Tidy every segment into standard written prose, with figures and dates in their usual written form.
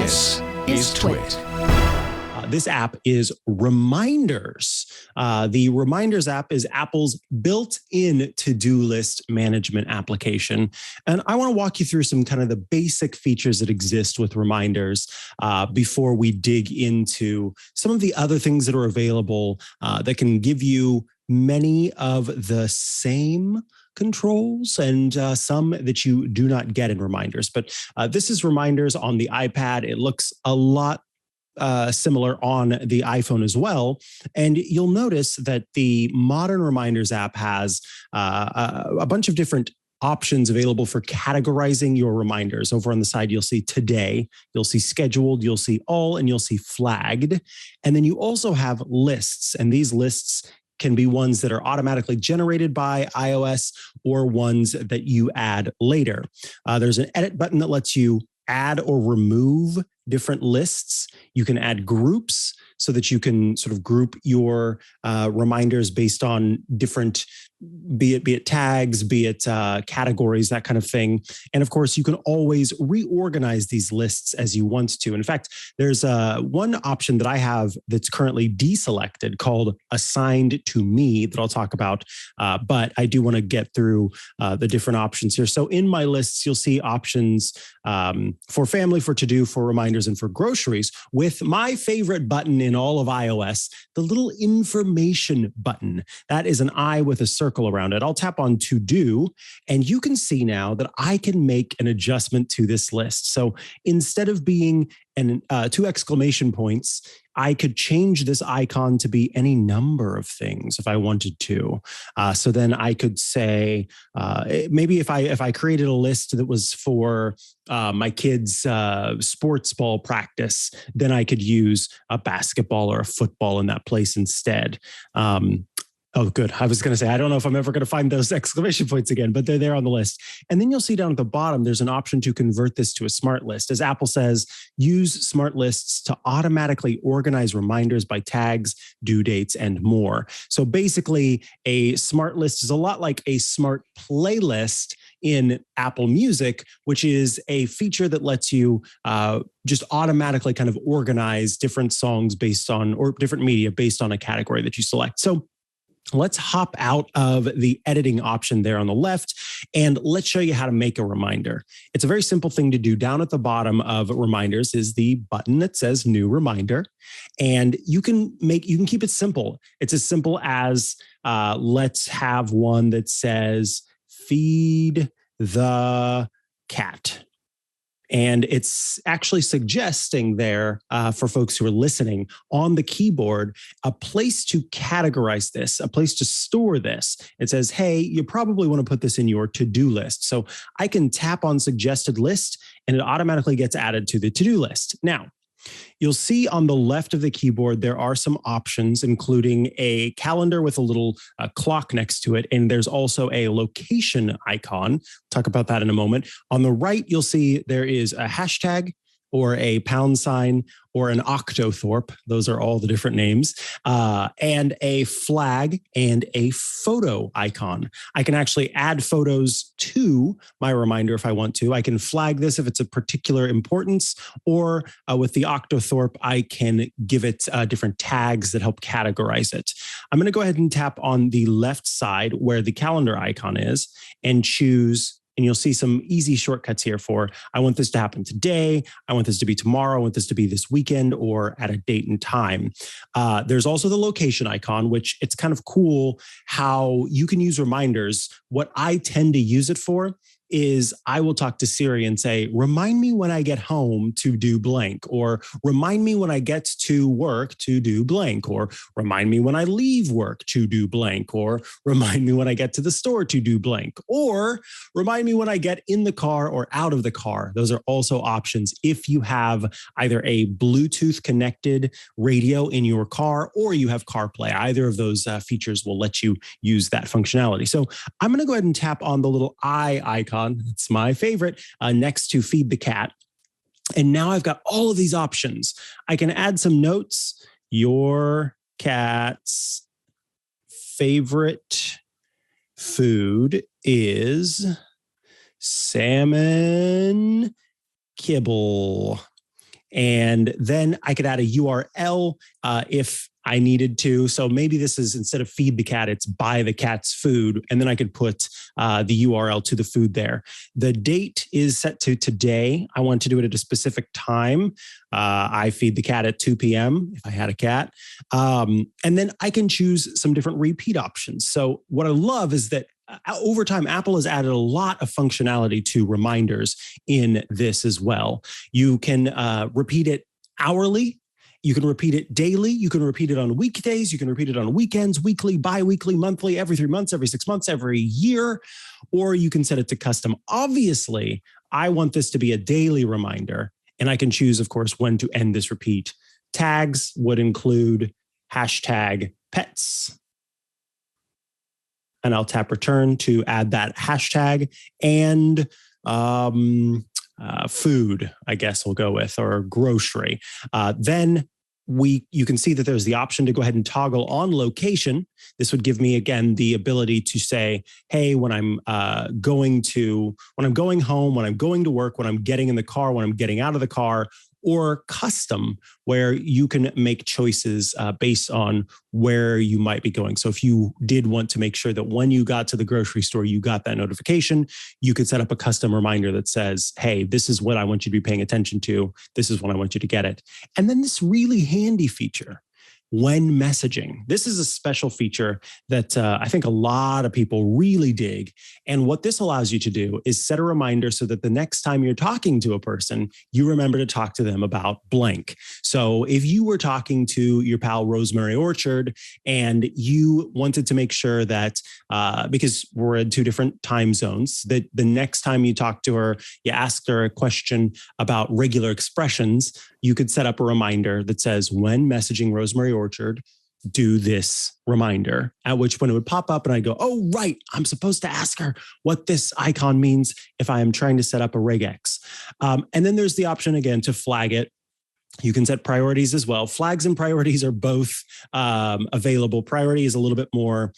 This is TWiT. This app is Reminders. The Reminders app is Apple's built-in to-do list management application. And I want to walk you through some kind of the basic features that exist with Reminders before we dig into some of the other things that are available that can give you many of the same controls and some that you do not get in Reminders. But this is Reminders on the iPad. It looks a lot similar on the iPhone as well. And you'll notice that the modern Reminders app has a bunch of different options available for categorizing your reminders. Over on the side, you'll see today, you'll see scheduled, you'll see all, and you'll see flagged. And then you also have lists, and these lists can be ones that are automatically generated by iOS or ones that you add later. There's an edit button that lets you add or remove different lists. You can add groups so that you can sort of group your reminders based on different, be it tags, be it categories, that kind of thing. And of course, you can always reorganize these lists as you want to. In fact, there's one option that I have that's currently deselected called Assigned to Me that I'll talk about. But I do want to get through the different options here. So in my lists, you'll see options for family, for to-do, for reminders, and for groceries, with my favorite button in all of iOS, the little information button. That is an eye with a circle around it. I'll tap on to do, and you can see now that I can make an adjustment to this list. So instead of being two exclamation points, I could change this icon to be any number of things if I wanted to. So then I could say, maybe if I created a list that was for my kids' sports ball practice, then I could use a basketball or a football in that place instead. Oh, good. I was going to say, I don't know if I'm ever going to find those exclamation points again, but they're there on the list. And then you'll see down at the bottom, there's an option to convert this to a smart list. As Apple says, use smart lists to automatically organize reminders by tags, due dates, and more. So basically, a smart list is a lot like a smart playlist in Apple Music, which is a feature that lets you just automatically kind of organize different songs based on, or different media based on a category that you select. So let's hop out of the editing option there on the left, and let's show you how to make a reminder. It's a very simple thing to do. Down at the bottom of Reminders is the button that says New Reminder, and you can keep it simple. It's as simple as let's have one that says Feed the Cat. And it's actually suggesting there for folks who are listening on the keyboard, a place to categorize this, a place to store this. It says, hey, you probably want to put this in your to-do list. So I can tap on suggested list and it automatically gets added to the to-do list. Now, you'll see on the left of the keyboard, there are some options, including a calendar with a little clock next to it. And there's also a location icon. Talk about that in a moment. On the right, you'll see there is a hashtag or a pound sign or an octothorpe. Those are all the different names, and a flag and a photo icon. I can actually add photos to my reminder if I want to. I can flag this if it's a particular importance, or with the octothorpe, I can give it different tags that help categorize it. I'm going to go ahead and tap on the left side where the calendar icon is and choose. And you'll see some easy shortcuts here for, I want this to happen today, I want this to be tomorrow, I want this to be this weekend, or at a date and time. There's also the location icon, which it's kind of cool how you can use reminders. What I tend to use it for is I will talk to Siri and say, remind me when I get home to do blank, or remind me when I get to work to do blank, or remind me when I leave work to do blank, or remind me when I get to the store to do blank, or remind me when I get in the car or out of the car. Those are also options if you have either a Bluetooth connected radio in your car or you have CarPlay. Either of those features will let you use that functionality. So I'm going to go ahead and tap on the little eye icon. It's my favorite, next to Feed the Cat. And now I've got all of these options. I can add some notes. Your cat's favorite food is salmon kibble. And then I could add a URL if I needed to. So maybe this is, instead of feed the cat, it's buy the cat's food. And then I could put the URL to the food there. The date is set to today. I want to do it at a specific time. I feed the cat at 2 p.m. if I had a cat. And then I can choose some different repeat options. So what I love is that over time, Apple has added a lot of functionality to reminders in this as well. You can repeat it hourly. You can repeat it daily. You can repeat it on weekdays. You can repeat it on weekends, weekly, bi-weekly, monthly, every 3 months, every 6 months, every year, or you can set it to custom. Obviously, I want this to be a daily reminder, and I can choose, of course, when to end this repeat. Tags would include hashtag pets. And I'll tap return to add that hashtag, and food, I guess we'll go with, or grocery. Then you can see that there's the option to go ahead and toggle on location. This would give me, again, the ability to say, hey, when I'm going home, when I'm going to work, when I'm getting in the car, when I'm getting out of the car, or custom, where you can make choices based on where you might be going. So if you did want to make sure that when you got to the grocery store, you got that notification, you could set up a custom reminder that says, hey, this is what I want you to be paying attention to. This is when I want you to get it. And then this really handy feature, when messaging. This is a special feature that I think a lot of people really dig. And what this allows you to do is set a reminder so that the next time you're talking to a person, you remember to talk to them about blank. So if you were talking to your pal Rosemary Orchard and you wanted to make sure that, because we're in 2 different time zones, that the next time you talk to her, you asked her a question about regular expressions, you could set up a reminder that says, when messaging Rosemary Orchard, do this reminder, at which point it would pop up and I go, oh, right, I'm supposed to ask her what this icon means if I am trying to set up a regex. And then there's the option, again, to flag it. You can set priorities as well. Flags and priorities are both available. Priority is a little bit more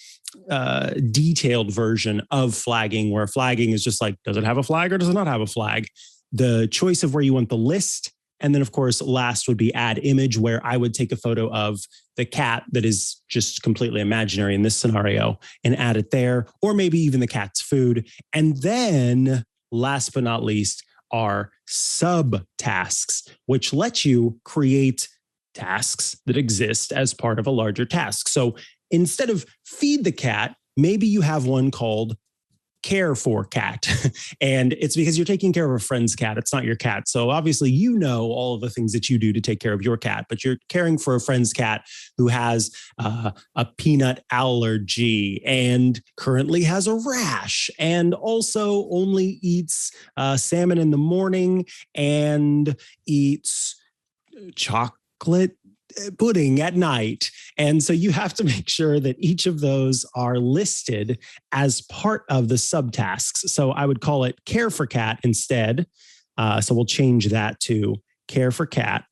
detailed version of flagging, where flagging is just like, does it have a flag or does it not have a flag? The choice of where you want the list. And then, of course, last would be add image, where I would take a photo of the cat that is just completely imaginary in this scenario and add it there, or maybe even the cat's food. And then last but not least are subtasks, which let you create tasks that exist as part of a larger task. So instead of feed the cat, maybe you have one called care for cat. And it's because you're taking care of a friend's cat. It's not your cat. So obviously, you know all of the things that you do to take care of your cat, but you're caring for a friend's cat who has a peanut allergy and currently has a rash, and also only eats salmon in the morning and eats chocolate pudding at night. And so you have to make sure that each of those are listed as part of the subtasks. So I would call it care for cat instead. So we'll change that to care for cat.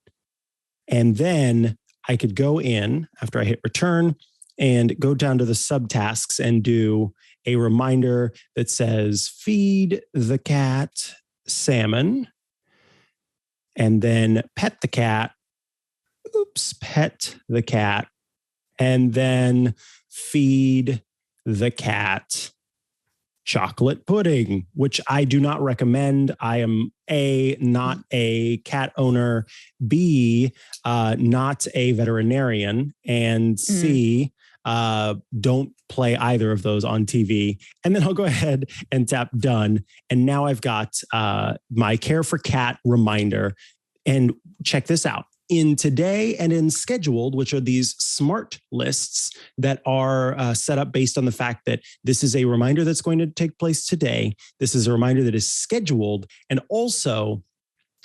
And then I could go in after I hit return and go down to the subtasks and do a reminder that says feed the cat salmon, and then pet the cat. Pet the cat, and then feed the cat chocolate pudding, which I do not recommend. I am A, not a cat owner, B, not a veterinarian, and C, don't play either of those on TV. And then I'll go ahead and tap done. And now I've got my care for cat reminder. And check this out. In today and in scheduled, which are these smart lists that are set up based on the fact that this is a reminder that's going to take place today. This is a reminder that is scheduled, and also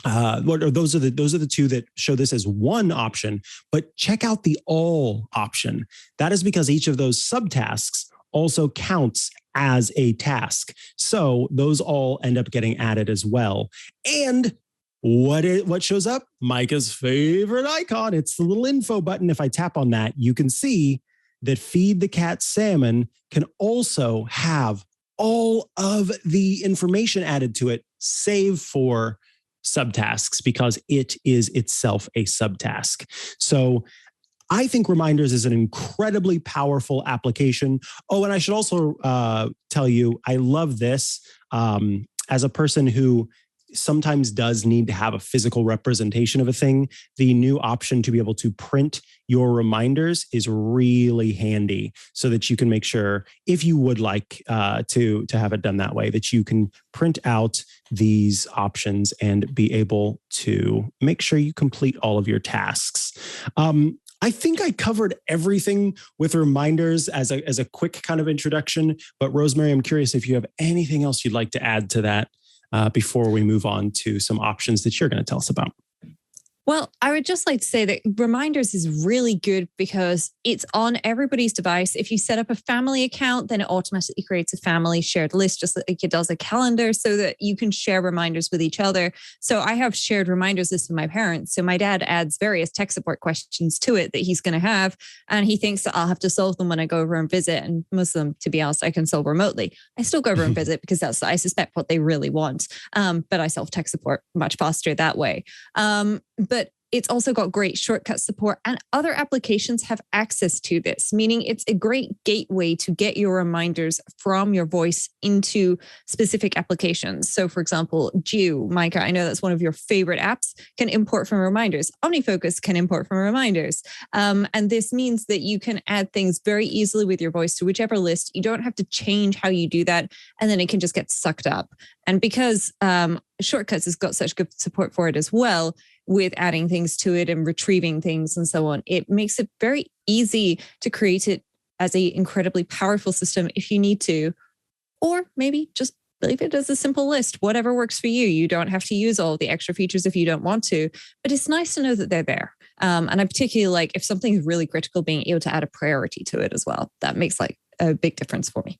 those are the 2 that show this as one option. But check out the all option. That is because each of those subtasks also counts as a task. So those all end up getting added as well. And what shows up? Mikah's favorite icon. It's the little info button. If I tap on that, you can see that feed the cat salmon can also have all of the information added to it, save for subtasks because it is itself a subtask. So I think Reminders is an incredibly powerful application. Oh, and I should also tell you, I love this as a person who sometimes does need to have a physical representation of a thing. The new option to be able to print your reminders is really handy so that you can make sure, if you would like to have it done that way, that you can print out these options and be able to make sure you complete all of your tasks. I think I covered everything with reminders as a quick kind of introduction, but Rosemary, I'm curious if you have anything else you'd like to add to that before we move on to some options that you're going to tell us about. Well, I would just like to say that Reminders is really good because it's on everybody's device. If you set up a family account, then it automatically creates a family shared list, just like it does a calendar, so that you can share reminders with each other. So I have shared reminders lists with my parents. So my dad adds various tech support questions to it that he's going to have, and he thinks that I'll have to solve them when I go over and visit. And most of them, to be honest, I can solve remotely. I still go over and visit because that's, I suspect, what they really want. But I solve tech support much faster that way. But it's also got great shortcut support, and other applications have access to this, meaning it's a great gateway to get your reminders from your voice into specific applications. So for example, Due, Mikah, I know that's one of your favorite apps, can import from Reminders. OmniFocus can import from Reminders. And this means that you can add things very easily with your voice to whichever list. You don't have to change how you do that, and then it can just get sucked up. And because Shortcuts has got such good support for it as well, with adding things to it and retrieving things and so on, it makes it very easy to create it as an incredibly powerful system if you need to, or maybe just leave it as a simple list, whatever works for you. You don't have to use all the extra features if you don't want to, but it's nice to know that they're there. And I particularly like if something is really critical, being able to add a priority to it as well. That makes like a big difference for me.